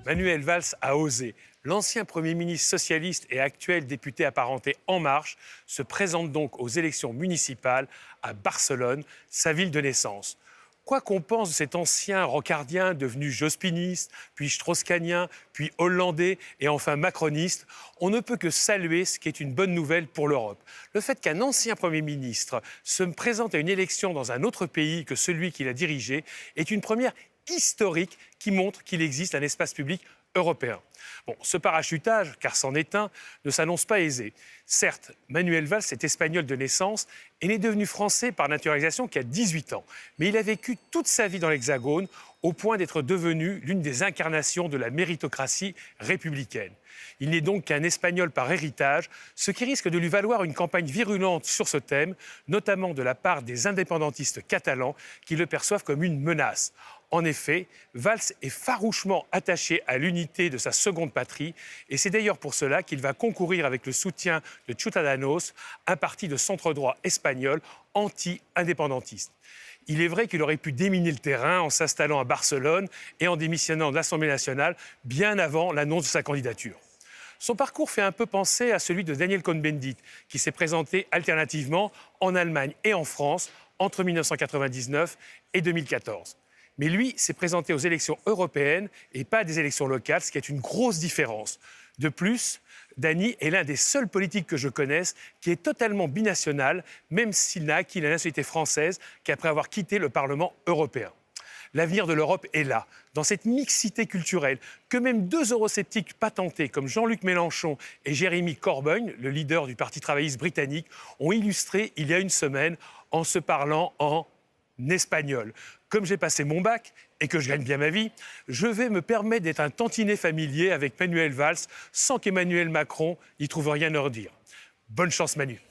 Manuel Valls a osé. L'ancien Premier ministre socialiste et actuel député apparenté En Marche se présente donc aux élections municipales à Barcelone, sa ville de naissance. Quoi qu'on pense de cet ancien rocardien devenu jospiniste, puis strauss-kahnien, puis hollandais et enfin macroniste, on ne peut que saluer ce qui est une bonne nouvelle pour l'Europe. Le fait qu'un ancien Premier ministre se présente à une élection dans un autre pays que celui qu'il a dirigé est une première historique qui montre qu'il existe un espace public européen. Bon, ce parachutage, car c'en est un, ne s'annonce pas aisé. Certes, Manuel Valls est espagnol de naissance et n'est devenu français par naturalisation qu'à 18 ans. Mais il a vécu toute sa vie dans l'Hexagone au point d'être devenu l'une des incarnations de la méritocratie républicaine. Il n'est donc qu'un espagnol par héritage, ce qui risque de lui valoir une campagne virulente sur ce thème, notamment de la part des indépendantistes catalans qui le perçoivent comme une menace. En effet, Valls est farouchement attaché à l'unité de sa seconde patrie et c'est d'ailleurs pour cela qu'il va concourir avec le soutien de Ciudadanos, un parti de centre-droit espagnol anti-indépendantiste. Il est vrai qu'il aurait pu déminer le terrain en s'installant à Barcelone et en démissionnant de l'Assemblée nationale bien avant l'annonce de sa candidature. Son parcours fait un peu penser à celui de Daniel Cohn-Bendit, qui s'est présenté alternativement en Allemagne et en France entre 1999 et 2014. Mais lui s'est présenté aux élections européennes et pas à des élections locales, ce qui est une grosse différence. De plus, Dany est l'un des seuls politiques que je connaisse qui est totalement binational, même s'il n'a acquis la nationalité française qu'après avoir quitté le Parlement européen. L'avenir de l'Europe est là, dans cette mixité culturelle que même deux eurosceptiques patentés comme Jean-Luc Mélenchon et Jeremy Corbyn, le leader du Parti travailliste britannique, ont illustré il y a une semaine en se parlant en espagnol. Comme j'ai passé mon bac et que je gagne bien ma vie, je vais me permettre d'être un tantinet familier avec Manuel Valls sans qu'Emmanuel Macron n'y trouve rien à redire. Bonne chance Manu.